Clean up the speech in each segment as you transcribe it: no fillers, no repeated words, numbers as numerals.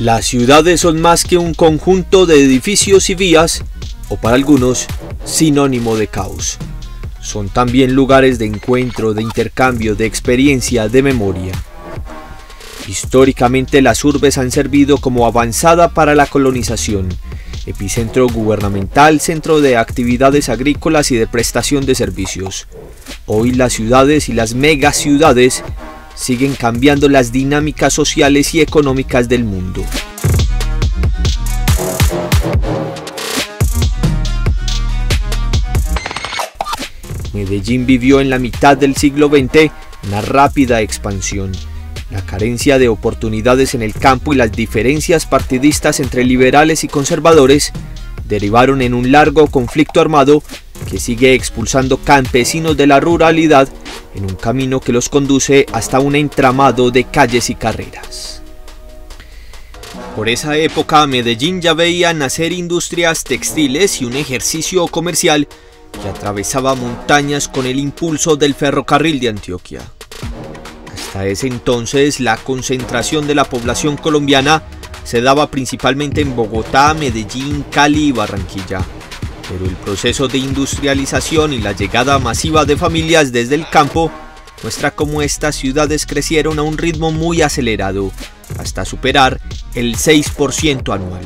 Las ciudades son más que un conjunto de edificios y vías, o para algunos, sinónimo de caos. Son también lugares de encuentro, de intercambio, de experiencia, de memoria. Históricamente las urbes han servido como avanzada para la colonización, epicentro gubernamental, centro de actividades agrícolas y de prestación de servicios. Hoy las ciudades y las megaciudades siguen cambiando las dinámicas sociales y económicas del mundo. Medellín vivió en la mitad del siglo XX una rápida expansión. La carencia de oportunidades en el campo y las diferencias partidistas entre liberales y conservadores derivaron en un largo conflicto armado que sigue expulsando campesinos de la ruralidad en un camino que los conduce hasta un entramado de calles y carreras. Por esa época, Medellín ya veía nacer industrias textiles y un ejercicio comercial que atravesaba montañas con el impulso del ferrocarril de Antioquia. Hasta ese entonces, la concentración de la población colombiana se daba principalmente en Bogotá, Medellín, Cali y Barranquilla. Pero el proceso de industrialización y la llegada masiva de familias desde el campo muestra cómo estas ciudades crecieron a un ritmo muy acelerado, hasta superar el 6% anual.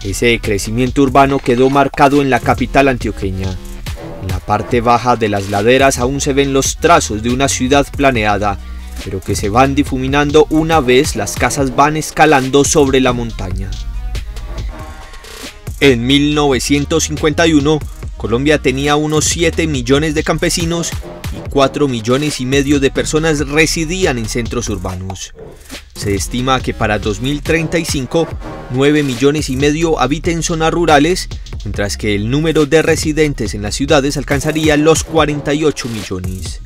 Ese crecimiento urbano quedó marcado en la capital antioqueña. En la parte baja de las laderas aún se ven los trazos de una ciudad planeada, pero que se van difuminando una vez las casas van escalando sobre la montaña. En 1951, Colombia tenía unos 7 millones de campesinos y 4,5 millones de personas residían en centros urbanos. Se estima que para 2035, 9,5 millones habiten en zonas rurales, mientras que el número de residentes en las ciudades alcanzaría los 48 millones.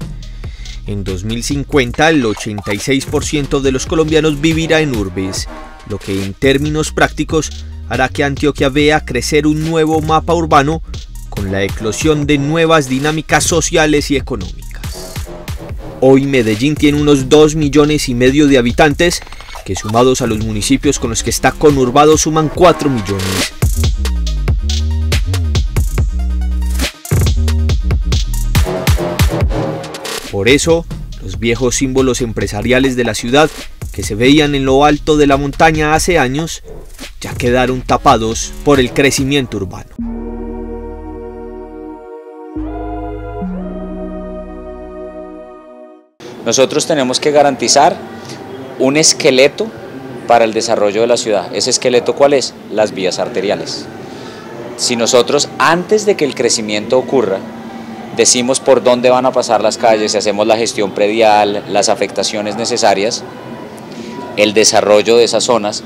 En 2050, el 86% de los colombianos vivirá en urbes, lo que en términos prácticos hará que Antioquia vea crecer un nuevo mapa urbano con la eclosión de nuevas dinámicas sociales y económicas. Hoy Medellín tiene unos 2,5 millones de habitantes, que sumados a los municipios con los que está conurbado suman 4 millones. Por eso, los viejos símbolos empresariales de la ciudad, que se veían en lo alto de la montaña hace años, ya quedaron tapados por el crecimiento urbano. Nosotros tenemos que garantizar un esqueleto para el desarrollo de la ciudad. ¿Ese esqueleto cuál es? Las vías arteriales. Si nosotros, antes de que el crecimiento ocurra, decimos por dónde van a pasar las calles, si hacemos la gestión predial, las afectaciones necesarias, el desarrollo de esas zonas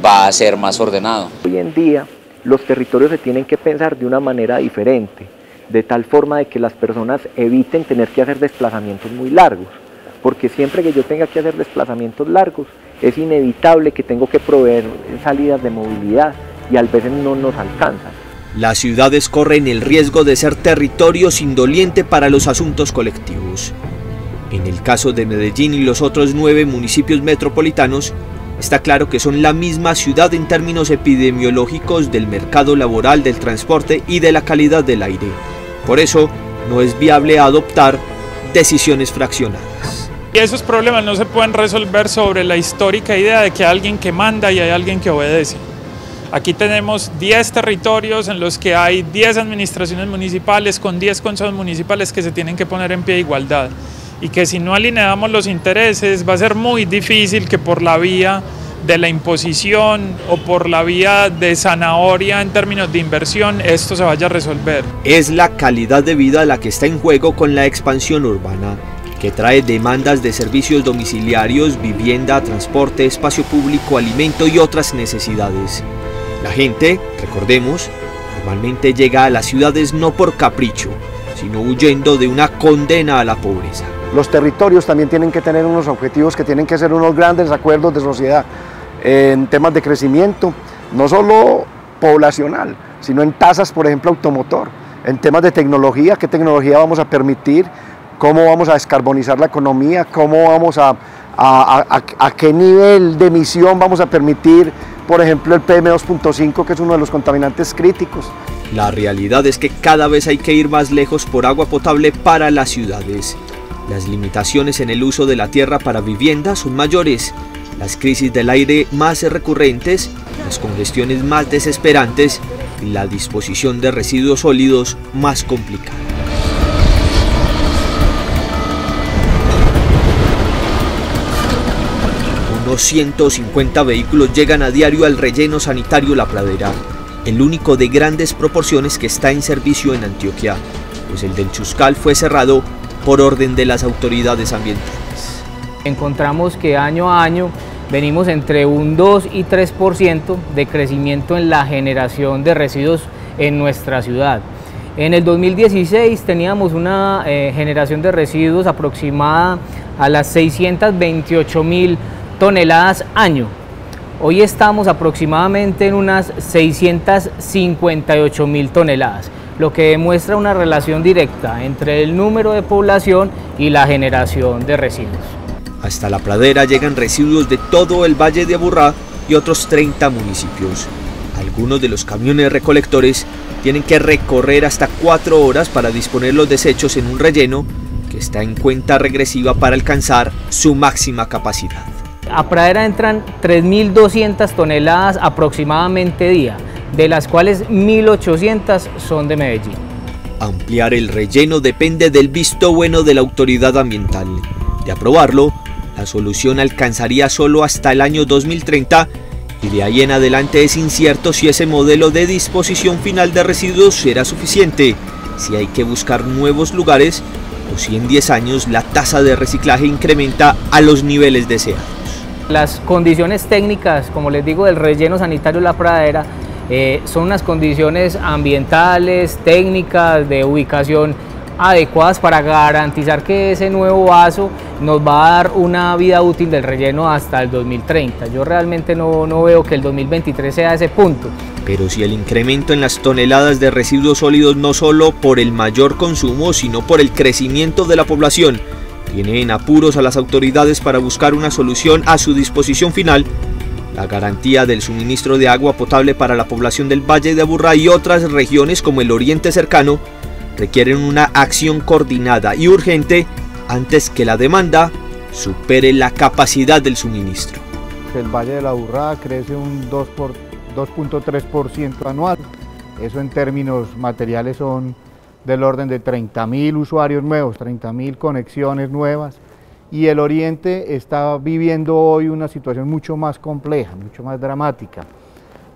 va a ser más ordenado. Hoy en día los territorios se tienen que pensar de una manera diferente, de tal forma de que las personas eviten tener que hacer desplazamientos muy largos, porque siempre que yo tenga que hacer desplazamientos largos es inevitable que tengo que proveer salidas de movilidad y a veces no nos alcanzan. Las ciudades corren el riesgo de ser territorios indolientes para los asuntos colectivos. En el caso de Medellín y los otros 9 municipios metropolitanos, está claro que son la misma ciudad en términos epidemiológicos, del mercado laboral, del transporte y de la calidad del aire. Por eso, no es viable adoptar decisiones fraccionadas. Y esos problemas no se pueden resolver sobre la histórica idea de que hay alguien que manda y hay alguien que obedece. Aquí tenemos 10 territorios en los que hay 10 administraciones municipales con 10 consejos municipales que se tienen que poner en pie de igualdad. Y que si no alineamos los intereses va a ser muy difícil que por la vía de la imposición o por la vía de zanahoria en términos de inversión esto se vaya a resolver. Es la calidad de vida la que está en juego con la expansión urbana, que trae demandas de servicios domiciliarios, vivienda, transporte, espacio público, alimento y otras necesidades. La gente, recordemos, normalmente llega a las ciudades no por capricho, sino huyendo de una condena a la pobreza. Los territorios también tienen que tener unos objetivos que tienen que ser unos grandes acuerdos de sociedad en temas de crecimiento, no solo poblacional, sino en tasas, por ejemplo, automotor, en temas de tecnología, qué tecnología vamos a permitir, cómo vamos a descarbonizar la economía, cómo vamos a a qué nivel de emisión vamos a permitir, por ejemplo, el PM2.5, que es uno de los contaminantes críticos. La realidad es que cada vez hay que ir más lejos por agua potable para las ciudades. Las limitaciones en el uso de la tierra para viviendas son mayores, las crisis del aire más recurrentes, las congestiones más desesperantes y la disposición de residuos sólidos más complicada. Unos 150 vehículos llegan a diario al relleno sanitario La Pradera, el único de grandes proporciones que está en servicio en Antioquia, pues el del Chuscal fue cerrado por orden de las autoridades ambientales. Encontramos que año a año venimos entre un 2 y 3% de crecimiento en la generación de residuos en nuestra ciudad. En el 2016 teníamos una generación de residuos aproximada a las 628.000 toneladas año. Hoy estamos aproximadamente en unas 658.000 toneladas, lo que demuestra una relación directa entre el número de población y la generación de residuos. Hasta La Pradera llegan residuos de todo el Valle de Aburrá y otros 30 municipios. Algunos de los camiones recolectores tienen que recorrer hasta 4 horas para disponer los desechos en un relleno que está en cuenta regresiva para alcanzar su máxima capacidad. A Pradera entran 3.200 toneladas aproximadamente día, de las cuales 1.800 son de Medellín. Ampliar el relleno depende del visto bueno de la autoridad ambiental. De aprobarlo, la solución alcanzaría solo hasta el año 2030 y de ahí en adelante es incierto si ese modelo de disposición final de residuos será suficiente, si hay que buscar nuevos lugares o si en 10 años la tasa de reciclaje incrementa a los niveles deseados. Las condiciones técnicas, como les digo, del relleno sanitario La Pradera son unas condiciones ambientales, técnicas, de ubicación adecuadas para garantizar que ese nuevo vaso nos va a dar una vida útil del relleno hasta el 2030. Yo realmente no veo que el 2023 sea ese punto. Pero si el incremento en las toneladas de residuos sólidos no solo por el mayor consumo, sino por el crecimiento de la población, tiene en apuros a las autoridades para buscar una solución a su disposición final, la garantía del suministro de agua potable para la población del Valle de Aburrá y otras regiones como el Oriente Cercano requieren una acción coordinada y urgente antes que la demanda supere la capacidad del suministro. El Valle de Aburrá crece un 2.3% anual, eso en términos materiales son del orden de 30.000 usuarios nuevos, 30.000 conexiones nuevas, y el Oriente está viviendo hoy una situación mucho más compleja, mucho más dramática,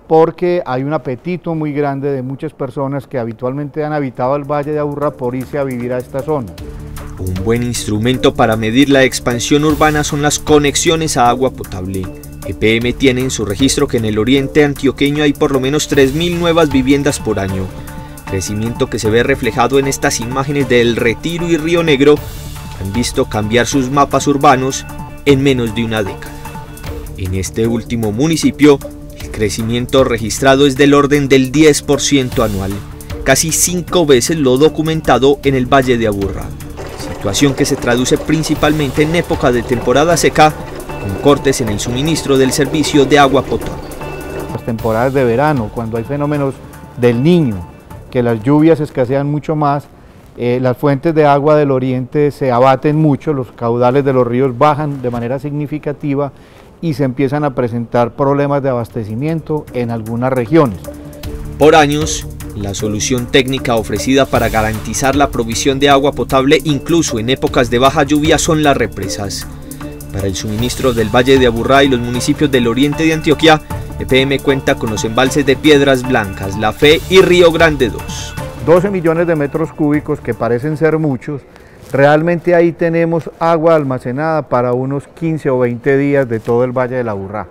porque hay un apetito muy grande de muchas personas que habitualmente han habitado el Valle de Aburrá por irse a vivir a esta zona. Un buen instrumento para medir la expansión urbana son las conexiones a agua potable. EPM tiene en su registro que en el oriente antioqueño hay por lo menos 3.000 nuevas viviendas por año, crecimiento que se ve reflejado en estas imágenes de El Retiro y Río Negro, que han visto cambiar sus mapas urbanos en menos de una década. En este último municipio, el crecimiento registrado es del orden del 10% anual, casi 5 veces lo documentado en el Valle de Aburrá, situación que se traduce principalmente en época de temporada seca, con cortes en el suministro del servicio de agua potable. Las temporadas de verano, cuando hay fenómenos del Niño, que las lluvias escasean mucho más, las fuentes de agua del oriente se abaten mucho, los caudales de los ríos bajan de manera significativa y se empiezan a presentar problemas de abastecimiento en algunas regiones. Por años, la solución técnica ofrecida para garantizar la provisión de agua potable incluso en épocas de baja lluvia son las represas. Para el suministro del Valle de Aburrá y los municipios del oriente de Antioquia, EPM cuenta con los embalses de Piedras Blancas, La Fe y Río Grande 2. 12 millones de metros cúbicos, que parecen ser muchos, realmente ahí tenemos agua almacenada para unos 15 o 20 días de todo el Valle de Aburrá.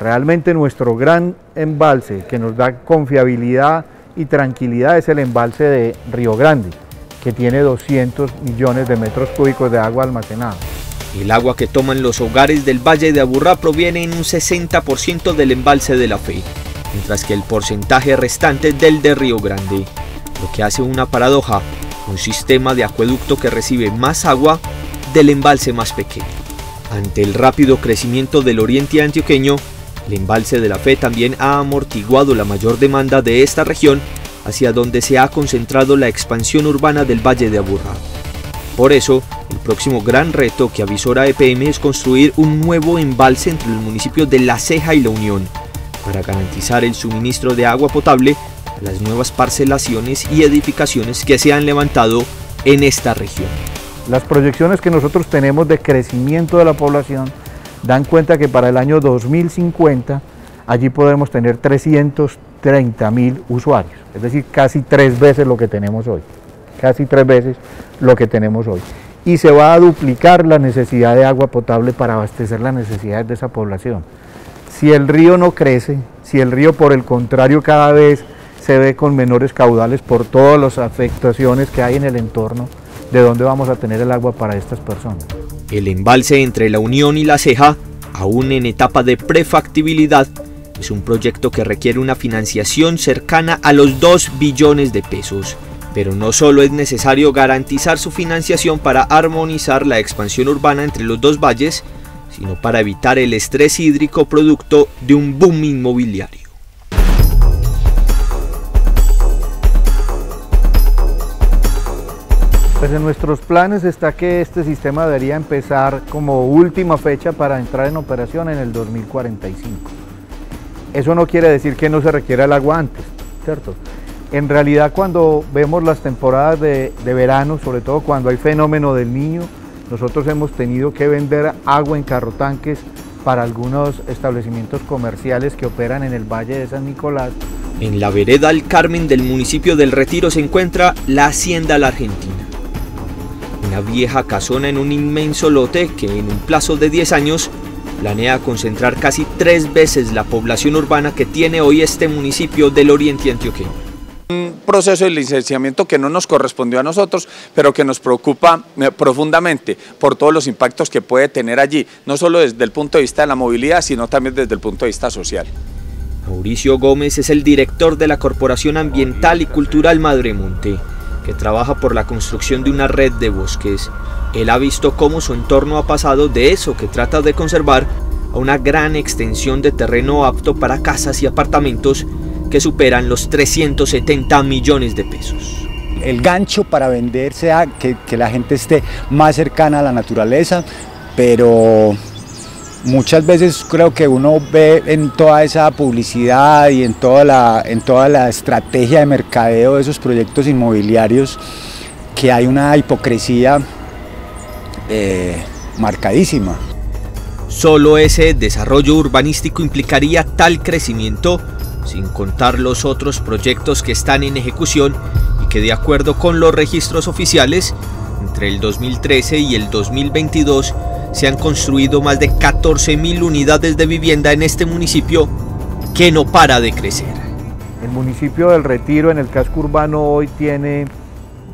Realmente nuestro gran embalse que nos da confiabilidad y tranquilidad es el embalse de Río Grande, que tiene 200 millones de metros cúbicos de agua almacenada. El agua que toman los hogares del Valle de Aburrá proviene en un 60% del embalse de La Fe, mientras que el porcentaje restante del de Río Grande, lo que hace una paradoja, un sistema de acueducto que recibe más agua del embalse más pequeño. Ante el rápido crecimiento del oriente antioqueño, el embalse de la Fe también ha amortiguado la mayor demanda de esta región, hacia donde se ha concentrado la expansión urbana del Valle de Aburrá. Por eso, el próximo gran reto que avisora EPM es construir un nuevo embalse entre los municipios de La Ceja y La Unión, para garantizar el suministro de agua potable a las nuevas parcelaciones y edificaciones que se han levantado en esta región. Las proyecciones que nosotros tenemos de crecimiento de la población dan cuenta que para el año 2050 allí podremos tener 330.000 usuarios, es decir, casi 3 veces lo que tenemos hoy, casi 3 veces lo que tenemos hoy. Y se va a duplicar la necesidad de agua potable para abastecer las necesidades de esa población. Si el río no crece, si el río por el contrario cada vez se ve con menores caudales por todas las afectaciones que hay en el entorno, ¿de dónde vamos a tener el agua para estas personas? El embalse entre La Unión y La Ceja, aún en etapa de prefactibilidad, es un proyecto que requiere una financiación cercana a los 2 billones de pesos. Pero no solo es necesario garantizar su financiación para armonizar la expansión urbana entre los dos valles, sino para evitar el estrés hídrico producto de un boom inmobiliario. Pues en nuestros planes está que este sistema debería empezar como última fecha para entrar en operación en el 2045. Eso no quiere decir que no se requiera el agua antes, ¿cierto? En realidad, cuando vemos las temporadas de verano, sobre todo cuando hay fenómeno del Niño, nosotros hemos tenido que vender agua en carrotanques para algunos establecimientos comerciales que operan en el Valle de San Nicolás. En la vereda El Carmen del municipio del Retiro se encuentra la Hacienda La Argentina. Una vieja casona en un inmenso lote que en un plazo de 10 años planea concentrar casi 3 veces la población urbana que tiene hoy este municipio del oriente antioqueño. Un proceso de licenciamiento que no nos correspondió a nosotros, pero que nos preocupa profundamente por todos los impactos que puede tener allí, no solo desde el punto de vista de la movilidad, sino también desde el punto de vista social. Mauricio Gómez es el director de la Corporación Ambiental y Cultural Madremonte, que trabaja por la construcción de una red de bosques. Él ha visto cómo su entorno ha pasado de eso que trata de conservar a una gran extensión de terreno apto para casas y apartamentos que superan los 370 millones de pesos. El gancho para vender sea que la gente esté más cercana a la naturaleza, pero muchas veces creo que uno ve en toda esa publicidad y en toda la estrategia de mercadeo de esos proyectos inmobiliarios que hay una hipocresía marcadísima. Solo ese desarrollo urbanístico implicaría tal crecimiento, sin contar los otros proyectos que están en ejecución y que, de acuerdo con los registros oficiales, entre el 2013 y el 2022 se han construido más de 14.000 unidades de vivienda en este municipio que no para de crecer. El municipio del Retiro en el casco urbano hoy tiene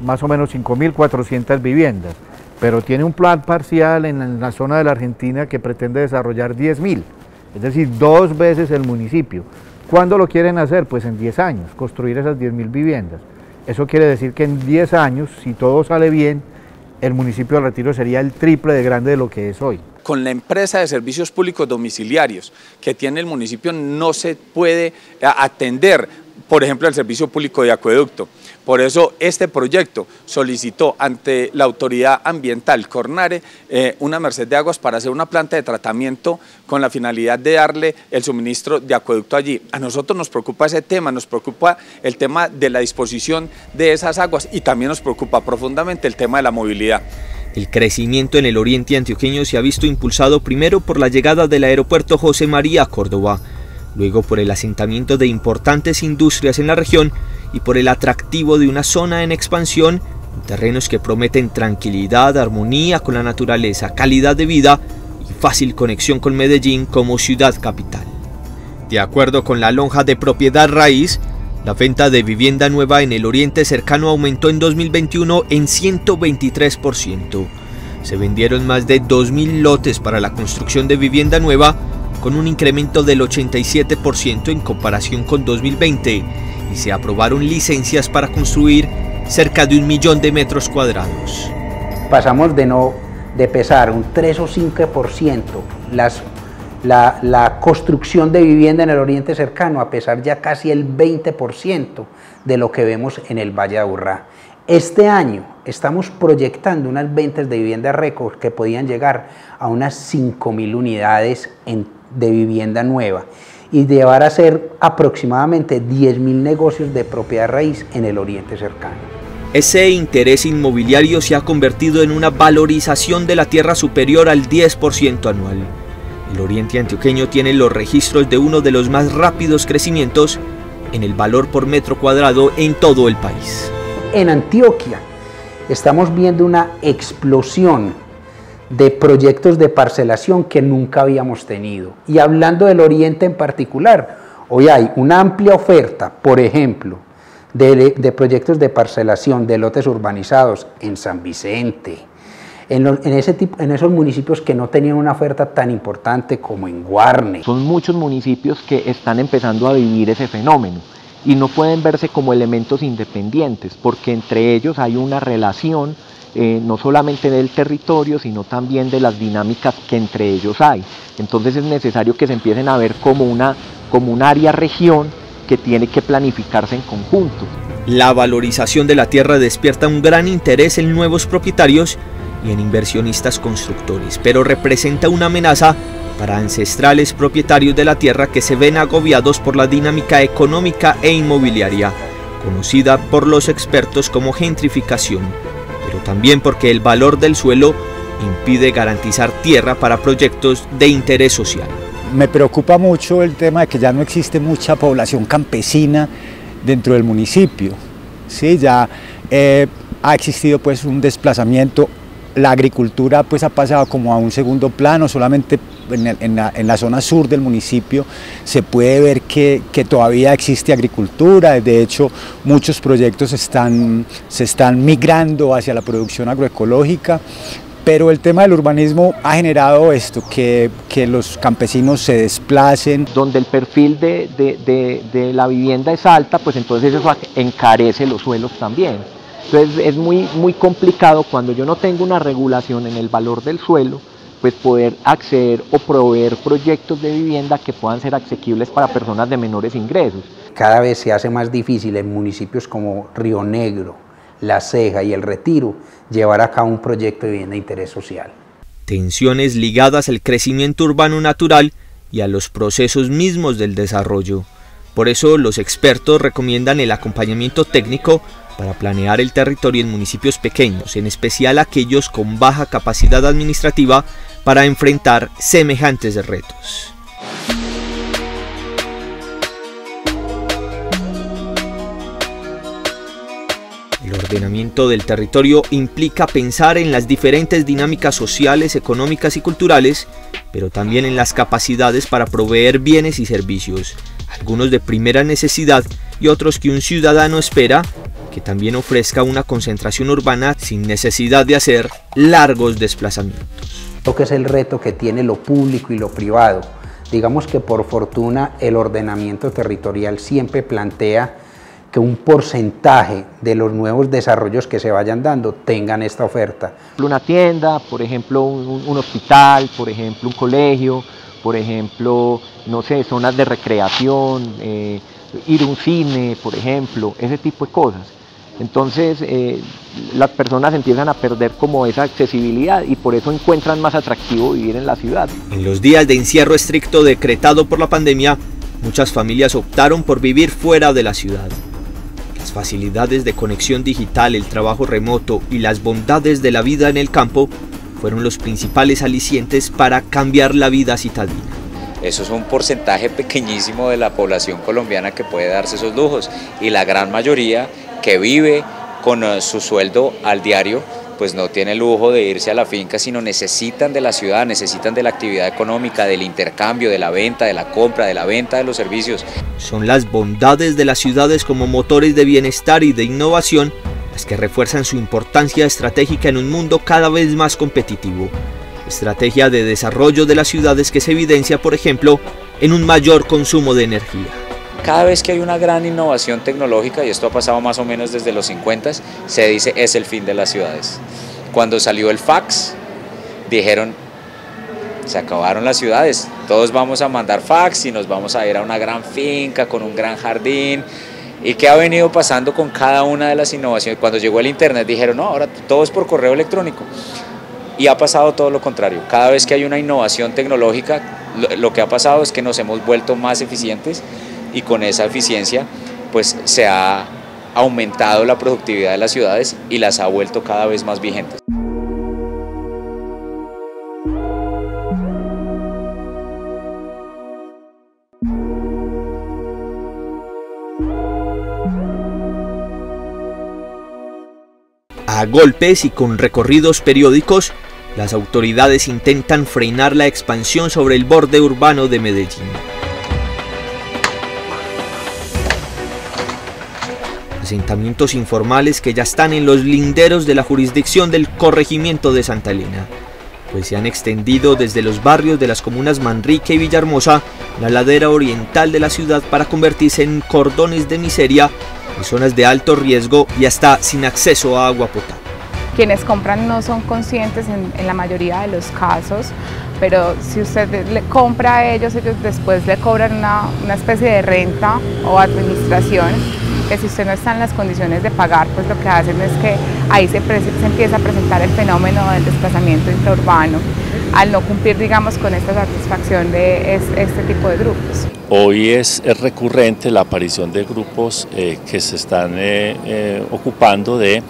más o menos 5.400 viviendas, pero tiene un plan parcial en la zona de la Argentina que pretende desarrollar 10.000, es decir, 2 veces el municipio. ¿Cuándo lo quieren hacer? Pues en 10 años, construir esas 10.000 viviendas. Eso quiere decir que en 10 años, si todo sale bien, el municipio del Retiro sería el triple de grande de lo que es hoy. Con la empresa de servicios públicos domiciliarios que tiene el municipio no se puede atender, por ejemplo, el servicio público de acueducto. Por eso este proyecto solicitó ante la autoridad ambiental Cornare una merced de aguas para hacer una planta de tratamiento con la finalidad de darle el suministro de acueducto allí. A nosotros nos preocupa ese tema, nos preocupa el tema de la disposición de esas aguas y también nos preocupa profundamente el tema de la movilidad. El crecimiento en el oriente antioqueño se ha visto impulsado primero por la llegada del aeropuerto José María Córdoba, luego por el asentamiento de importantes industrias en la región y por el atractivo de una zona en expansión, en terrenos que prometen tranquilidad, armonía con la naturaleza, calidad de vida y fácil conexión con Medellín como ciudad capital. De acuerdo con la lonja de propiedad raíz, la venta de vivienda nueva en el oriente cercano aumentó en 2021 en 123%. Se vendieron más de 2.000 lotes para la construcción de vivienda nueva, con un incremento del 87% en comparación con 2020, y se aprobaron licencias para construir cerca de 1 millón de metros cuadrados. Pasamos de no de pesar un 3 o 5% la construcción de vivienda en el Oriente Cercano a pesar ya casi el 20% de lo que vemos en el Valle de Aburrá. Este año estamos proyectando unas ventas de vivienda récord que podían llegar a unas 5.000 unidades de vivienda nueva y llevar a ser aproximadamente 10.000 negocios de propiedad raíz en el Oriente Cercano. Ese interés inmobiliario se ha convertido en una valorización de la tierra superior al 10% anual. El Oriente Antioqueño tiene los registros de uno de los más rápidos crecimientos en el valor por metro cuadrado en todo el país. En Antioquia estamos viendo una explosión de proyectos de parcelación que nunca habíamos tenido. Y hablando del Oriente en particular, hoy hay una amplia oferta, por ejemplo, de proyectos de parcelación de lotes urbanizados en San Vicente, en esos municipios que no tenían una oferta tan importante como en Guarne. Son muchos municipios que están empezando a vivir ese fenómeno y no pueden verse como elementos independientes, porque entre ellos hay una relación no solamente del territorio, sino también de las dinámicas que entre ellos hay. Entonces es necesario que se empiecen a ver como un área-región que tiene que planificarse en conjunto. La valorización de la tierra despierta un gran interés en nuevos propietarios y en inversionistas constructores, pero representa una amenaza para ancestrales propietarios de la tierra que se ven agobiados por la dinámica económica e inmobiliaria, conocida por los expertos como gentrificación, pero también porque el valor del suelo impide garantizar tierra para proyectos de interés social. Me preocupa mucho el tema de que ya no existe mucha población campesina dentro del municipio. Sí, ya ha existido pues un desplazamiento. La agricultura pues ha pasado como a un segundo plano, solamente en la zona sur del municipio se puede ver que todavía existe agricultura. De hecho, muchos proyectos se están migrando hacia la producción agroecológica, pero el tema del urbanismo ha generado esto, que los campesinos se desplacen. Donde el perfil de la vivienda es alta, pues entonces eso encarece los suelos también. Entonces es muy complicado cuando yo no tengo una regulación en el valor del suelo, pues poder acceder o proveer proyectos de vivienda que puedan ser asequibles para personas de menores ingresos. Cada vez se hace más difícil en municipios como Río Negro, La Ceja y El Retiro llevar a cabo un proyecto de vivienda de interés social. Tensiones ligadas al crecimiento urbano natural y a los procesos mismos del desarrollo. Por eso los expertos recomiendan el acompañamiento técnico para planear el territorio en municipios pequeños, en especial aquellos con baja capacidad administrativa, para enfrentar semejantes retos. El ordenamiento del territorio implica pensar en las diferentes dinámicas sociales, económicas y culturales, pero también en las capacidades para proveer bienes y servicios, algunos de primera necesidad y otros que un ciudadano espera, que también ofrezca una concentración urbana sin necesidad de hacer largos desplazamientos. Lo que es el reto que tiene lo público y lo privado. Digamos que por fortuna el ordenamiento territorial siempre plantea que un porcentaje de los nuevos desarrollos que se vayan dando tengan esta oferta. Una tienda, por ejemplo un hospital, por ejemplo un colegio, por ejemplo, no sé, zonas de recreación, ir a un cine, por ejemplo, ese tipo de cosas. Entonces las personas empiezan a perder como esa accesibilidad y por eso encuentran más atractivo vivir en la ciudad. En los días de encierro estricto decretado por la pandemia, muchas familias optaron por vivir fuera de la ciudad. Las facilidades de conexión digital, el trabajo remoto y las bondades de la vida en el campo fueron los principales alicientes para cambiar la vida citadina. Eso es un porcentaje pequeñísimo de la población colombiana que puede darse esos lujos, y la gran mayoría que vive con su sueldo al diario pues no tiene el lujo de irse a la finca, sino necesitan de la ciudad, necesitan de la actividad económica, del intercambio, de la venta, de la compra, de la venta de los servicios. Son las bondades de las ciudades como motores de bienestar y de innovación las que refuerzan su importancia estratégica en un mundo cada vez más competitivo. Estrategia de desarrollo de las ciudades que se evidencia, por ejemplo, en un mayor consumo de energía. Cada vez que hay una gran innovación tecnológica, y esto ha pasado más o menos desde los 50, se dice es el fin de las ciudades. Cuando salió el fax, dijeron, se acabaron las ciudades, todos vamos a mandar fax y nos vamos a ir a una gran finca con un gran jardín. ¿Y qué ha venido pasando con cada una de las innovaciones? Cuando llegó el internet dijeron, no, ahora todo es por correo electrónico. Y ha pasado todo lo contrario. Cada vez que hay una innovación tecnológica, lo que ha pasado es que nos hemos vuelto más eficientes y con esa eficiencia pues se ha aumentado la productividad de las ciudades y las ha vuelto cada vez más vigentes. A golpes y con recorridos periódicos, las autoridades intentan frenar la expansión sobre el borde urbano de Medellín. Asentamientos informales que ya están en los linderos de la jurisdicción del corregimiento de Santa Elena, pues se han extendido desde los barrios de las comunas Manrique y Villahermosa, la ladera oriental de la ciudad, para convertirse en cordones de miseria, en zonas de alto riesgo y hasta sin acceso a agua potable. Quienes compran no son conscientes en la mayoría de los casos, pero si usted le compra a ellos después le cobran una especie de renta o administración, que si usted no está en las condiciones de pagar, pues lo que hacen es que ahí se empieza a presentar el fenómeno del desplazamiento intraurbano, al no cumplir, digamos, con esta satisfacción de este tipo de grupos. Hoy es recurrente la aparición de grupos que se están ocupando de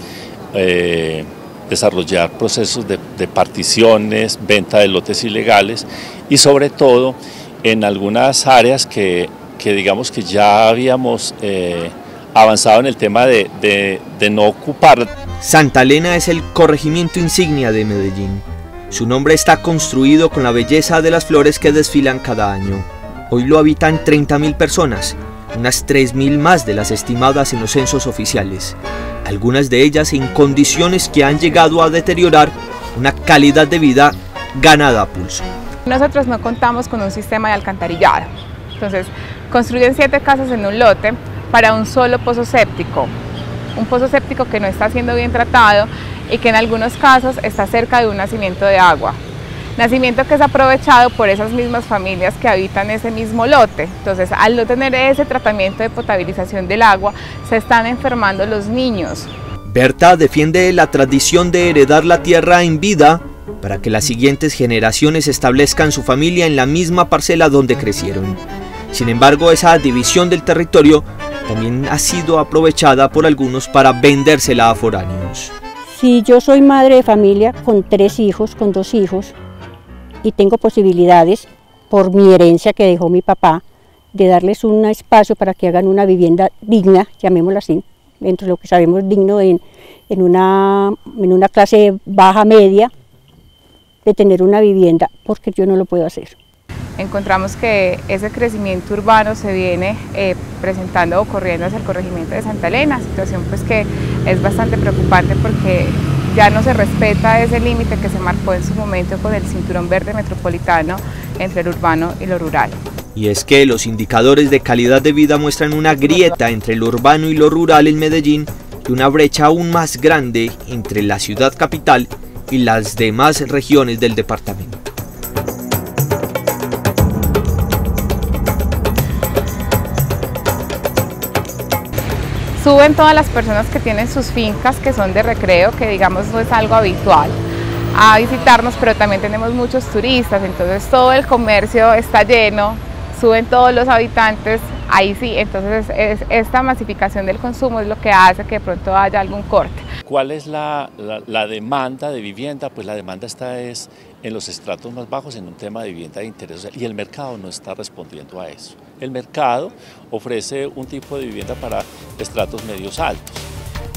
desarrollar procesos de particiones, venta de lotes ilegales y sobre todo en algunas áreas que digamos que ya habíamos avanzado en el tema de no ocupar. Santa Elena es el corregimiento insignia de Medellín. Su nombre está construido con la belleza de las flores que desfilan cada año. Hoy lo habitan 30.000 personas, unas 3.000 más de las estimadas en los censos oficiales, algunas de ellas en condiciones que han llegado a deteriorar una calidad de vida ganada a pulso. Nosotros no contamos con un sistema de alcantarillado, entonces construyen 7 casas en un lote para un solo pozo séptico, un pozo séptico que no está siendo bien tratado y que en algunos casos está cerca de un nacimiento de agua. Nacimiento que es aprovechado por esas mismas familias que habitan ese mismo lote. Entonces, al no tener ese tratamiento de potabilización del agua, se están enfermando los niños. Berta defiende la tradición de heredar la tierra en vida para que las siguientes generaciones establezcan su familia en la misma parcela donde crecieron. Sin embargo, esa división del territorio también ha sido aprovechada por algunos para vendérsela a foráneos. Si yo soy madre de familia con 3 hijos, con 2 hijos, y tengo posibilidades, por mi herencia que dejó mi papá, de darles un espacio para que hagan una vivienda digna, llamémosla así, dentro de lo que sabemos digno en una clase baja media, de tener una vivienda, porque yo no lo puedo hacer. Encontramos que ese crecimiento urbano se viene presentando o corriendo hacia el corregimiento de Santa Elena, situación pues que es bastante preocupante porque ya no se respeta ese límite que se marcó en su momento con el cinturón verde metropolitano entre lo urbano y lo rural. Y es que los indicadores de calidad de vida muestran una grieta entre lo urbano y lo rural en Medellín y una brecha aún más grande entre la ciudad capital y las demás regiones del departamento. Suben todas las personas que tienen sus fincas, que son de recreo, que digamos no es algo habitual, a visitarnos, pero también tenemos muchos turistas, entonces todo el comercio está lleno, suben todos los habitantes, ahí sí, entonces esta masificación del consumo es lo que hace que de pronto haya algún corte. ¿Cuál es la demanda de vivienda? Pues la demanda está en los estratos más bajos en un tema de vivienda de interés social, y el mercado no está respondiendo a eso. El mercado ofrece un tipo de vivienda para estratos medios altos.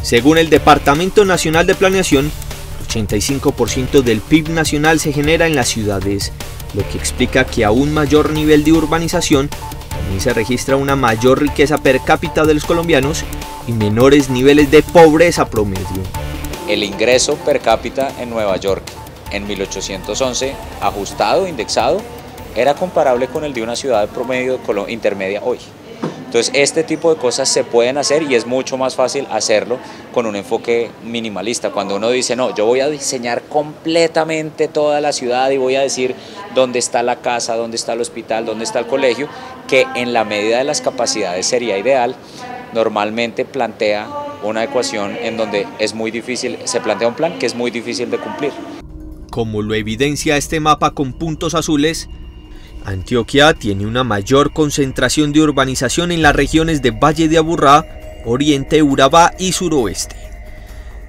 Según el Departamento Nacional de Planeación, el 85% del PIB nacional se genera en las ciudades, lo que explica que a un mayor nivel de urbanización también se registra una mayor riqueza per cápita de los colombianos y menores niveles de pobreza promedio. El ingreso per cápita en Nueva York en 1811, ajustado, indexado, era comparable con el de una ciudad promedio intermedia hoy. Entonces este tipo de cosas se pueden hacer y es mucho más fácil hacerlo con un enfoque minimalista. Cuando uno dice, no, yo voy a diseñar completamente toda la ciudad y voy a decir dónde está la casa, dónde está el hospital, dónde está el colegio, que en la medida de las capacidades sería ideal, normalmente plantea una ecuación en donde es muy difícil, se plantea un plan que es muy difícil de cumplir. Como lo evidencia este mapa con puntos azules, Antioquia tiene una mayor concentración de urbanización en las regiones de Valle de Aburrá, Oriente, Urabá y Suroeste.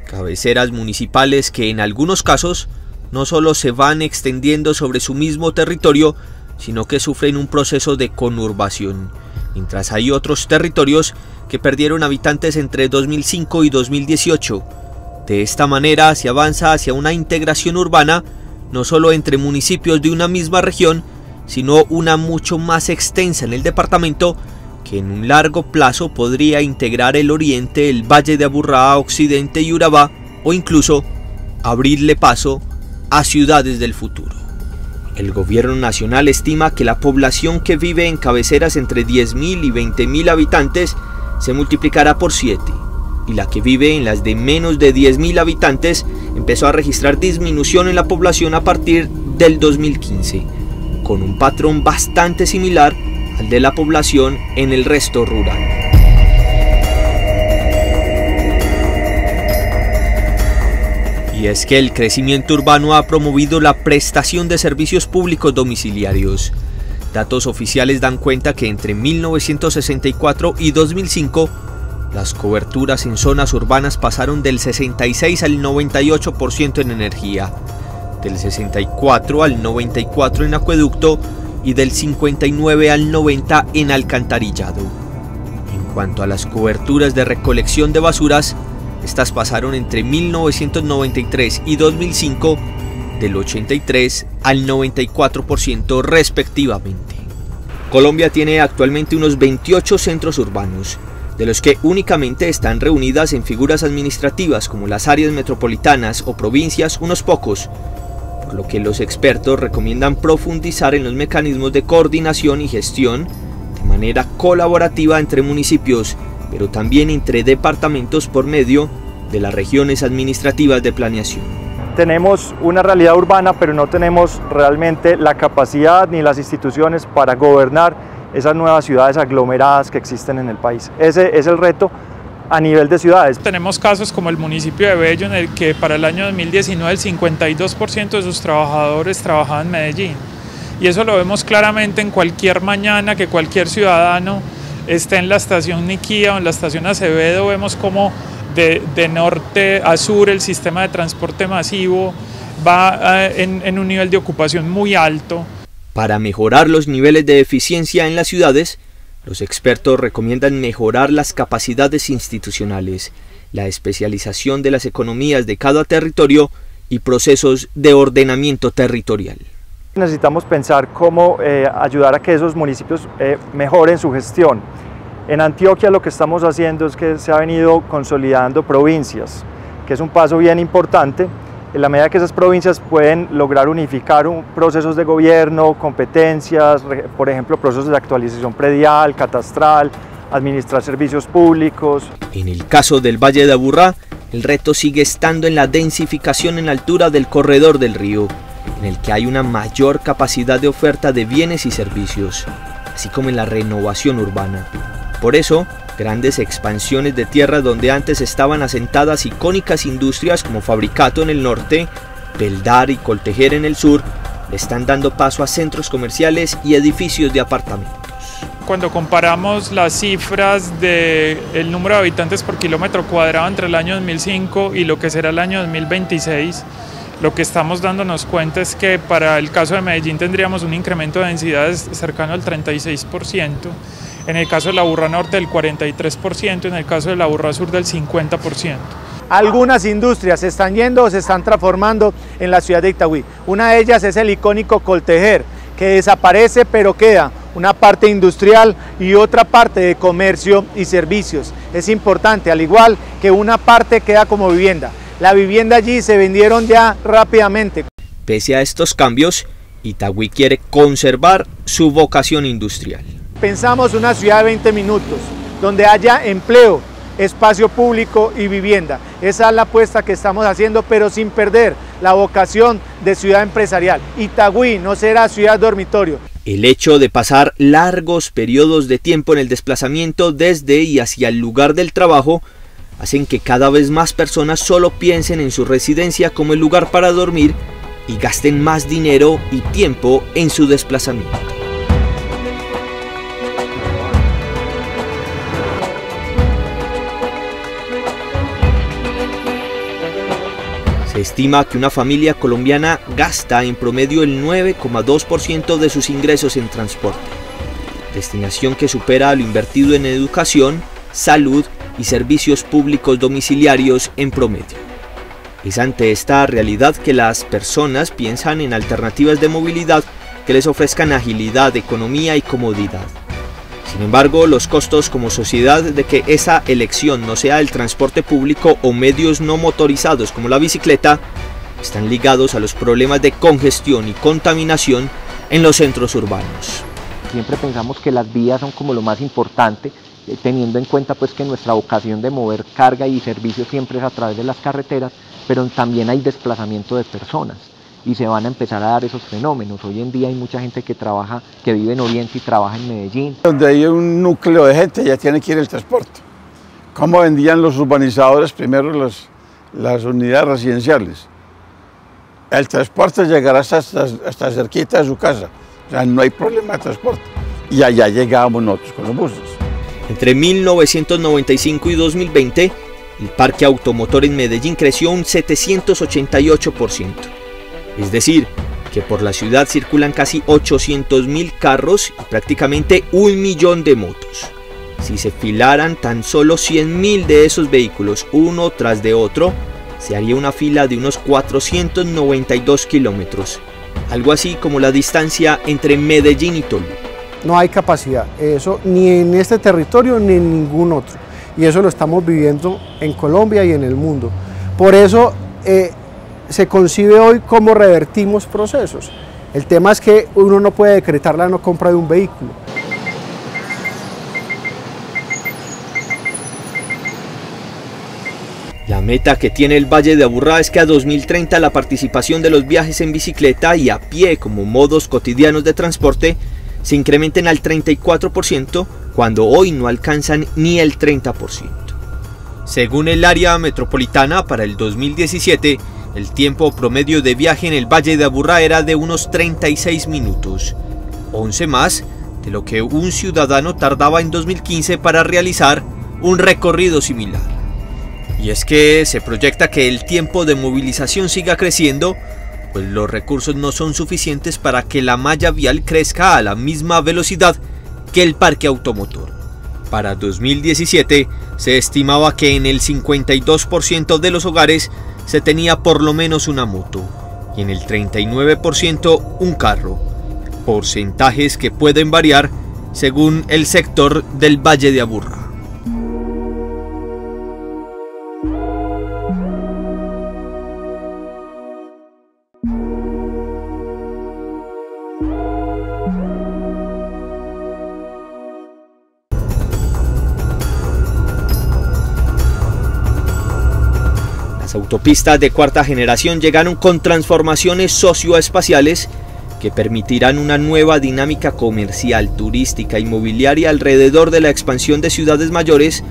Cabeceras municipales que en algunos casos no solo se van extendiendo sobre su mismo territorio, sino que sufren un proceso de conurbación, mientras hay otros territorios que perdieron habitantes entre 2005 y 2018. De esta manera se avanza hacia una integración urbana, no solo entre municipios de una misma región, sino una mucho más extensa en el departamento, que en un largo plazo podría integrar el oriente, el Valle de Aburrá, Occidente y Urabá, o incluso abrirle paso a ciudades del futuro. El gobierno nacional estima que la población que vive en cabeceras entre 10.000 y 20.000 habitantes se multiplicará por 7, y la que vive en las de menos de 10.000 habitantes empezó a registrar disminución en la población a partir del 2015, con un patrón bastante similar al de la población en el resto rural. Y es que el crecimiento urbano ha promovido la prestación de servicios públicos domiciliarios. Datos oficiales dan cuenta que entre 1964 y 2005, las coberturas en zonas urbanas pasaron del 66 al 98% en energía, del 64 al 94 en acueducto y del 59 al 90 en alcantarillado. En cuanto a las coberturas de recolección de basuras, estas pasaron entre 1993 y 2005 del 83 al 94% respectivamente. Colombia tiene actualmente unos 28 centros urbanos, de los que únicamente están reunidas en figuras administrativas como las áreas metropolitanas o provincias unos pocos, por lo que los expertos recomiendan profundizar en los mecanismos de coordinación y gestión de manera colaborativa entre municipios, pero también entre departamentos por medio de las regiones administrativas de planeación. Tenemos una realidad urbana, pero no tenemos realmente la capacidad ni las instituciones para gobernar esas nuevas ciudades aglomeradas que existen en el país. Ese es el reto a nivel de ciudades. Tenemos casos como el municipio de Bello, en el que para el año 2019 el 52% de sus trabajadores trabajaban en Medellín. Y eso lo vemos claramente en cualquier mañana que cualquier ciudadano esté en la estación Niquía o en la estación Acevedo, vemos como de norte a sur el sistema de transporte masivo va en un nivel de ocupación muy alto. Para mejorar los niveles de eficiencia en las ciudades, los expertos recomiendan mejorar las capacidades institucionales, la especialización de las economías de cada territorio y procesos de ordenamiento territorial. Necesitamos pensar cómo ayudar a que esos municipios mejoren su gestión. En Antioquia lo que estamos haciendo es que se ha venido consolidando provincias, que es un paso bien importante. En la medida que esas provincias pueden lograr unificar procesos de gobierno, competencias, por ejemplo, procesos de actualización predial, catastral, administrar servicios públicos. En el caso del Valle de Aburrá, el reto sigue estando en la densificación en la altura del corredor del río, en el que hay una mayor capacidad de oferta de bienes y servicios, así como en la renovación urbana. Por eso, grandes expansiones de tierra donde antes estaban asentadas icónicas industrias como Fabricato en el norte, Beldar y Coltejer en el sur, le están dando paso a centros comerciales y edificios de apartamentos. Cuando comparamos las cifras del número de habitantes por kilómetro cuadrado entre el año 2005 y lo que será el año 2026, lo que estamos dándonos cuenta es que para el caso de Medellín tendríamos un incremento de densidades cercano al 36%, en el caso de la Aburrá Norte del 43%, en el caso de la Aburrá Sur del 50%. Algunas industrias se están yendo o se están transformando en la ciudad de Itagüí. Una de ellas es el icónico Coltejer, que desaparece pero queda una parte industrial y otra parte de comercio y servicios. Es importante, al igual que una parte queda como vivienda. La vivienda allí se vendieron ya rápidamente. Pese a estos cambios, Itagüí quiere conservar su vocación industrial. pensamos una ciudad de 20 minutos, donde haya empleo, espacio público y vivienda. Esa es la apuesta que estamos haciendo, pero sin perder la vocación de ciudad empresarial. Itagüí no será ciudad dormitorio. El hecho de pasar largos periodos de tiempo en el desplazamiento desde y hacia el lugar del trabajo hacen que cada vez más personas solo piensen en su residencia como el lugar para dormir y gasten más dinero y tiempo en su desplazamiento. Se estima que una familia colombiana gasta en promedio el 9,2% de sus ingresos en transporte, destinación que supera lo invertido en educación, salud y servicios públicos domiciliarios en promedio. Es ante esta realidad que las personas piensan en alternativas de movilidad que les ofrezcan agilidad, economía y comodidad. Sin embargo, los costos como sociedad de que esa elección no sea el transporte público o medios no motorizados como la bicicleta están ligados a los problemas de congestión y contaminación en los centros urbanos. Siempre pensamos que las vías son como lo más importante, teniendo en cuenta pues que nuestra vocación de mover carga y servicios siempre es a través de las carreteras, pero también hay desplazamiento de personas y se van a empezar a dar esos fenómenos. Hoy en día hay mucha gente que vive en Oriente y trabaja en Medellín. Donde hay un núcleo de gente ya tiene que ir el transporte. ¿Cómo vendían los urbanizadores primero las unidades residenciales? El transporte llegará hasta cerquita de su casa, o sea, no hay problema de transporte. Y allá llegábamos nosotros con los buses. Entre 1995 y 2020, el parque automotor en Medellín creció un 788%. Es decir, que por la ciudad circulan casi 800.000 carros y prácticamente 1 millón de motos. Si se filaran tan solo 100.000 de esos vehículos uno tras de otro, se haría una fila de unos 492 kilómetros, algo así como la distancia entre Medellín y Tolú. No hay capacidad, eso ni en este territorio ni en ningún otro, y eso lo estamos viviendo en Colombia y en el mundo. Por eso se concibe hoy cómo revertimos procesos. El tema es que uno no puede decretar la no compra de un vehículo. La meta que tiene el Valle de Aburrá es que a 2030 la participación de los viajes en bicicleta y a pie como modos cotidianos de transporte se incrementen al 34%, cuando hoy no alcanzan ni el 30%. Según el área metropolitana, para el 2017, el tiempo promedio de viaje en el Valle de Aburrá era de unos 36 minutos, 11 más de lo que un ciudadano tardaba en 2015 para realizar un recorrido similar. Y es que se proyecta que el tiempo de movilización siga creciendo, pues los recursos no son suficientes para que la malla vial crezca a la misma velocidad que el parque automotor. Para 2017 se estimaba que en el 52% de los hogares se tenía por lo menos una moto y en el 39% un carro, porcentajes que pueden variar según el sector del Valle de Aburrá. Las autopistas de cuarta generación llegaron con transformaciones socioespaciales que permitirán una nueva dinámica comercial, turística y mobiliaria alrededor de la expansión de ciudades mayores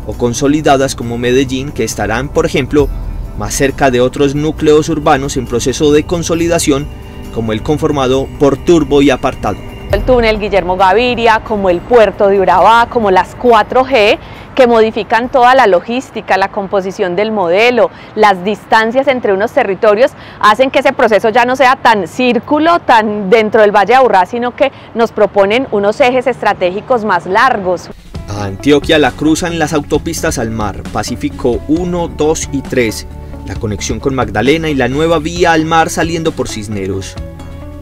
o consolidadas como Medellín, que estarán, por ejemplo, más cerca de otros núcleos urbanos en proceso de consolidación, como el conformado por Turbo y Apartado. El túnel Guillermo Gaviria, como el puerto de Urabá, como las 4G, que modifican toda la logística, la composición del modelo, las distancias entre unos territorios, hacen que ese proceso ya no sea tan círculo, tan dentro del Valle de Aburrá, sino que nos proponen unos ejes estratégicos más largos. A Antioquia la cruzan las autopistas al mar, Pacífico 1, 2 y 3, la conexión con Magdalena y la nueva vía al mar saliendo por Cisneros.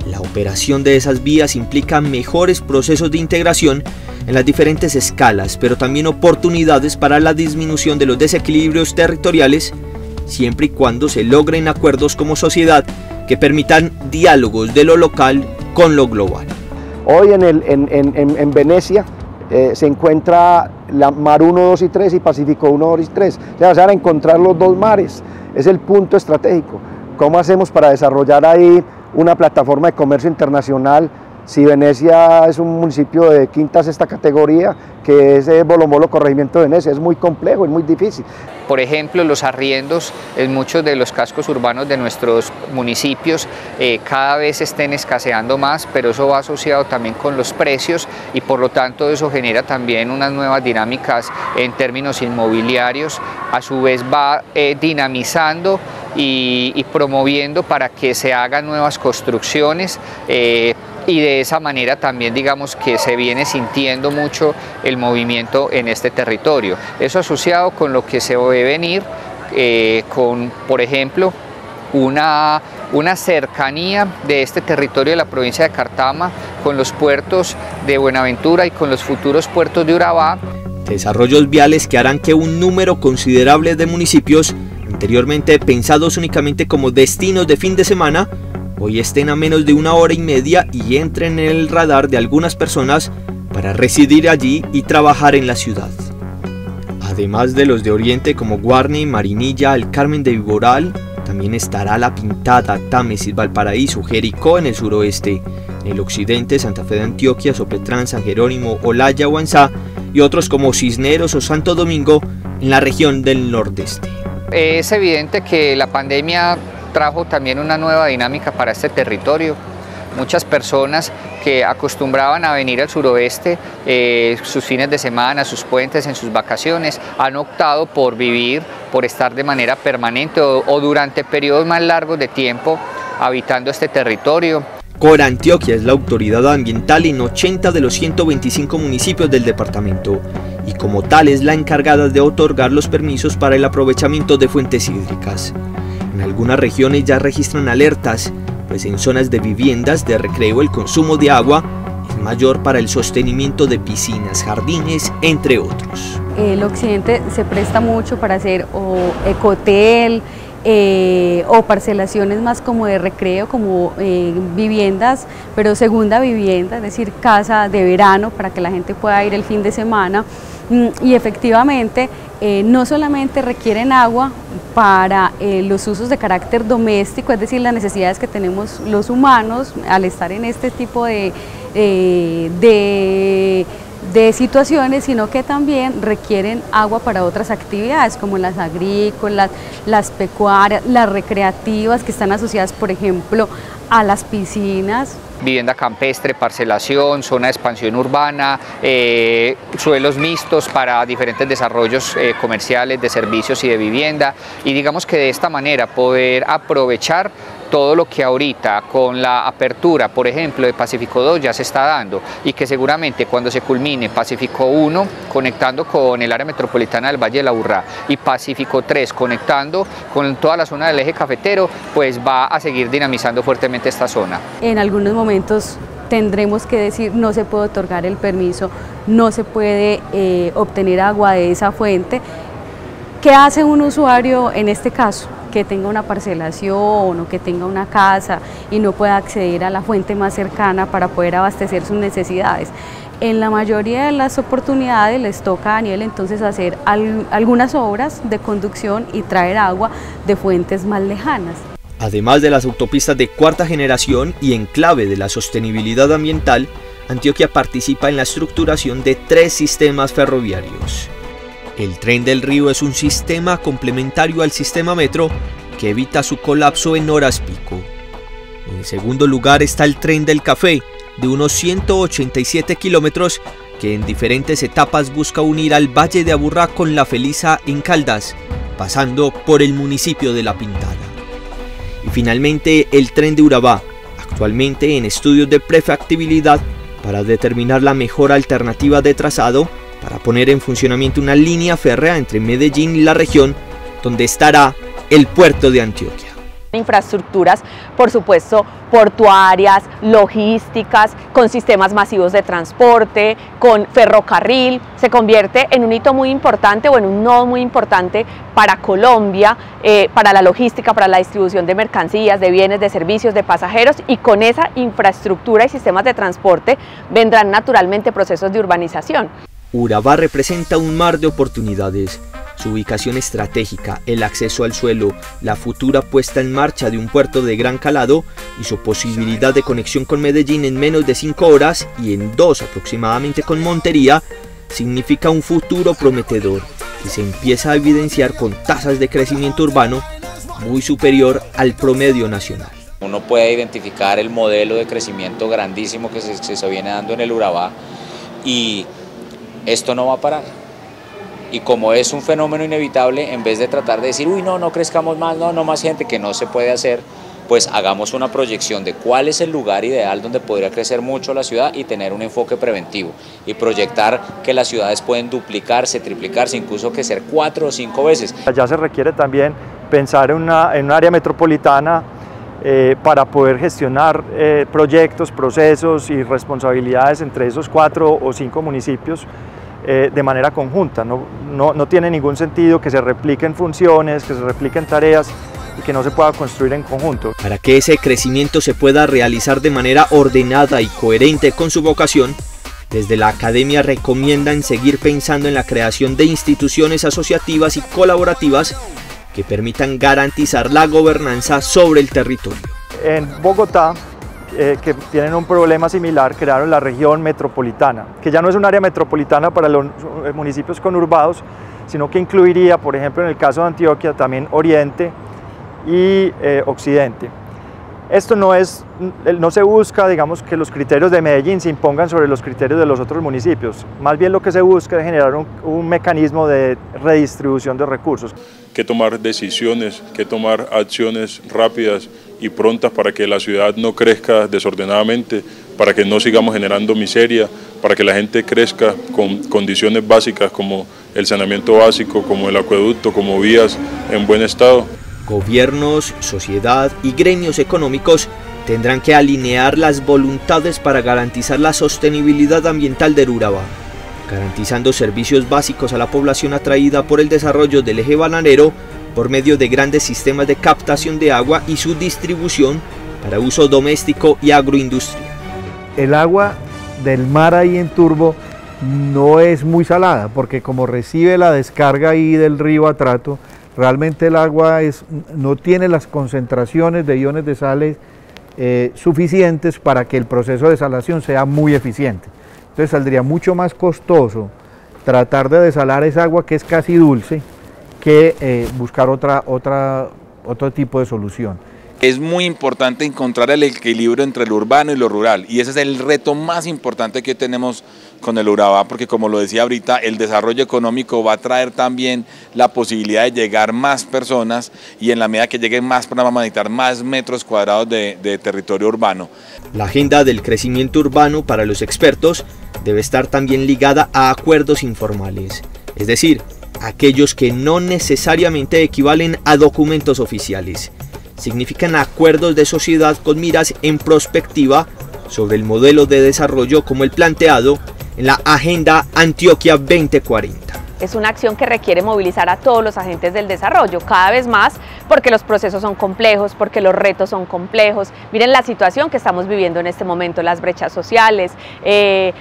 La operación de esas vías implica mejores procesos de integración en las diferentes escalas, pero también oportunidades para la disminución de los desequilibrios territoriales, siempre y cuando se logren acuerdos como sociedad que permitan diálogos de lo local con lo global. Hoy en Venecia se encuentra la Mar 1, 2 y 3 y Pacífico 1, 2 y 3. O sea, van a encontrar los dos mares, es el punto estratégico. ¿Cómo hacemos para desarrollar ahí una plataforma de comercio internacional? Si Venecia es un municipio de quinta, sexta categoría, que es Bolomolo, corregimiento de Venecia, es muy complejo, es muy difícil. Por ejemplo, los arriendos en muchos de los cascos urbanos de nuestros municipios cada vez estén escaseando más, pero eso va asociado también con los precios y por lo tanto eso genera también unas nuevas dinámicas en términos inmobiliarios, a su vez va dinamizando y promoviendo para que se hagan nuevas construcciones y de esa manera también digamos que se viene sintiendo mucho el movimiento en este territorio. Eso asociado con lo que se ve venir con, por ejemplo, una cercanía de este territorio de la provincia de Cartama con los puertos de Buenaventura y con los futuros puertos de Urabá. Desarrollos viales que harán que un número considerable de municipios, anteriormente pensados únicamente como destinos de fin de semana, hoy estén a menos de 1 hora y media y entren en el radar de algunas personas para residir allí y trabajar en la ciudad. Además de los de Oriente como Guarne, Marinilla, El Carmen de Viboral, también estará La Pintada, Támesis, Valparaíso, Jericó en el suroeste, en el occidente Santa Fe de Antioquia, Sopetrán, San Jerónimo, Olaya, Huanzá y otros como Cisneros o Santo Domingo en la región del nordeste. Es evidente que la pandemia trajo también una nueva dinámica para este territorio. Muchas personas que acostumbraban a venir al suroeste sus fines de semana, sus puentes, en sus vacaciones, han optado por vivir, por estar de manera permanente o durante periodos más largos de tiempo habitando este territorio. Corantioquia es la autoridad ambiental en 80 de los 125 municipios del departamento y como tal es la encargada de otorgar los permisos para el aprovechamiento de fuentes hídricas. En algunas regiones ya registran alertas, pues en zonas de viviendas de recreo el consumo de agua es mayor para el sostenimiento de piscinas, jardines, entre otros. El occidente se presta mucho para hacer o ecohotel o parcelaciones más como de recreo, como viviendas, pero segunda vivienda, es decir, casa de verano para que la gente pueda ir el fin de semana. Y efectivamente no solamente requieren agua para los usos de carácter doméstico, es decir, las necesidades que tenemos los humanos al estar en este tipo de situaciones, sino que también requieren agua para otras actividades como las agrícolas, las pecuarias, las recreativas que están asociadas, por ejemplo, a las piscinas. Vivienda campestre, parcelación, zona de expansión urbana, suelos mixtos para diferentes desarrollos comerciales, de servicios y de vivienda, y digamos que de esta manera poder aprovechar todo lo que ahorita con la apertura, por ejemplo, de Pacífico 2 ya se está dando y que seguramente cuando se culmine Pacífico 1 conectando con el área metropolitana del Valle de la Aburrá y Pacífico 3 conectando con toda la zona del eje cafetero, pues va a seguir dinamizando fuertemente esta zona. En algunos momentos tendremos que decir no se puede otorgar el permiso, no se puede obtener agua de esa fuente. ¿Qué hace un usuario en este caso? Que tenga una parcelación o que tenga una casa y no pueda acceder a la fuente más cercana para poder abastecer sus necesidades. En la mayoría de las oportunidades les toca a Daniel entonces hacer algunas obras de conducción y traer agua de fuentes más lejanas. Además de las autopistas de cuarta generación y en clave de la sostenibilidad ambiental, Antioquia participa en la estructuración de 3 sistemas ferroviarios. El Tren del Río es un sistema complementario al sistema metro que evita su colapso en horas pico. En segundo lugar está el Tren del Café, de unos 187 kilómetros, que en diferentes etapas busca unir al Valle de Aburrá con La Felisa en Caldas, pasando por el municipio de La Pintada. Y finalmente el Tren de Urabá, actualmente en estudios de prefactibilidad para determinar la mejor alternativa de trazado para poner en funcionamiento una línea férrea entre Medellín y la región, donde estará el puerto de Antioquia. Infraestructuras, por supuesto, portuarias, logísticas, con sistemas masivos de transporte, con ferrocarril. Se convierte en un hito muy importante o en un nodo muy importante para Colombia, para la logística, para la distribución de mercancías, de bienes, de servicios, de pasajeros, y con esa infraestructura y sistemas de transporte vendrán naturalmente procesos de urbanización. Urabá representa un mar de oportunidades. Su ubicación estratégica, el acceso al suelo, la futura puesta en marcha de un puerto de gran calado y su posibilidad de conexión con Medellín en menos de 5 horas y en 2 aproximadamente con Montería, significa un futuro prometedor que se empieza a evidenciar con tasas de crecimiento urbano muy superior al promedio nacional. Uno puede identificar el modelo de crecimiento grandísimo que se viene dando en el Urabá, y esto no va a parar. Y como es un fenómeno inevitable, en vez de tratar de decir, uy, no crezcamos más, no más gente, que no se puede hacer, pues hagamos una proyección de cuál es el lugar ideal donde podría crecer mucho la ciudad y tener un enfoque preventivo y proyectar que las ciudades pueden duplicarse, triplicarse, incluso crecer 4 o 5 veces. Ya se requiere también pensar en un área metropolitana para poder gestionar proyectos, procesos y responsabilidades entre esos 4 o 5 municipios de manera conjunta. No tiene ningún sentido que se repliquen funciones, que se repliquen tareas y que no se pueda construir en conjunto. Para que ese crecimiento se pueda realizar de manera ordenada y coherente con su vocación, desde la academia recomiendan seguir pensando en la creación de instituciones asociativas y colaborativas que permitan garantizar la gobernanza sobre el territorio. En Bogotá, que tienen un problema similar, crearon la región metropolitana, que ya no es un área metropolitana para los municipios conurbados, sino que incluiría, por ejemplo, en el caso de Antioquia, también Oriente y Occidente. Esto no se busca, digamos, que los criterios de Medellín se impongan sobre los criterios de los otros municipios. Más bien lo que se busca es generar un mecanismo de redistribución de recursos. Que tomar decisiones, que tomar acciones rápidas y prontas para que la ciudad no crezca desordenadamente, para que no sigamos generando miseria, para que la gente crezca con condiciones básicas como el saneamiento básico, como el acueducto, como vías en buen estado. Gobiernos, sociedad y gremios económicos tendrán que alinear las voluntades para garantizar la sostenibilidad ambiental del Urabá, garantizando servicios básicos a la población atraída por el desarrollo del eje bananero por medio de grandes sistemas de captación de agua y su distribución para uso doméstico y agroindustrial. El agua del mar ahí en Turbo no es muy salada, porque como recibe la descarga ahí del río Atrato, realmente el agua no tiene las concentraciones de iones de sales suficientes para que el proceso de desalación sea muy eficiente. Entonces saldría mucho más costoso tratar de desalar esa agua que es casi dulce que buscar otro tipo de solución. Es muy importante encontrar el equilibrio entre lo urbano y lo rural, y ese es el reto más importante que tenemos con el Urabá, porque como lo decía ahorita, el desarrollo económico va a traer también la posibilidad de llegar más personas, y en la medida que lleguen más, vamos a necesitar más metros cuadrados de territorio urbano. La agenda del crecimiento urbano para los expertos debe estar también ligada a acuerdos informales, es decir, aquellos que no necesariamente equivalen a documentos oficiales. Significan acuerdos de sociedad con miras en prospectiva sobre el modelo de desarrollo como el planteado en la Agenda Antioquia 2040. Es una acción que requiere movilizar a todos los agentes del desarrollo, cada vez más, porque los procesos son complejos, porque los retos son complejos. Miren la situación que estamos viviendo en este momento, las brechas sociales,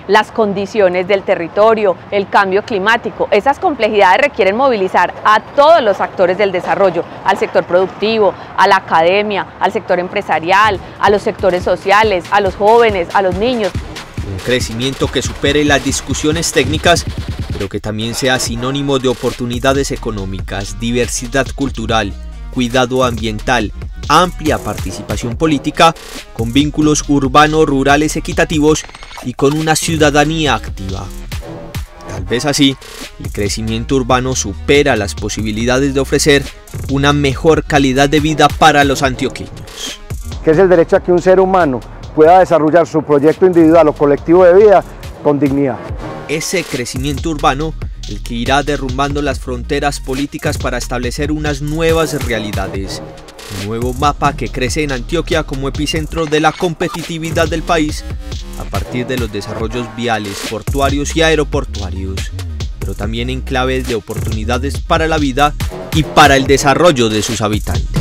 las condiciones del territorio, el cambio climático. Esas complejidades requieren movilizar a todos los actores del desarrollo, al sector productivo, a la academia, al sector empresarial, a los sectores sociales, a los jóvenes, a los niños. Un crecimiento que supere las discusiones técnicas, pero que también sea sinónimo de oportunidades económicas, diversidad cultural, cuidado ambiental, amplia participación política, con vínculos urbanos rurales equitativos y con una ciudadanía activa. Tal vez así, el crecimiento urbano supera las posibilidades de ofrecer una mejor calidad de vida para los antioqueños. Que es el derecho a que un ser humano pueda desarrollar su proyecto individual o colectivo de vida con dignidad. Ese crecimiento urbano, el que irá derrumbando las fronteras políticas para establecer unas nuevas realidades, un nuevo mapa que crece en Antioquia como epicentro de la competitividad del país a partir de los desarrollos viales, portuarios y aeroportuarios, pero también en clave de oportunidades para la vida y para el desarrollo de sus habitantes.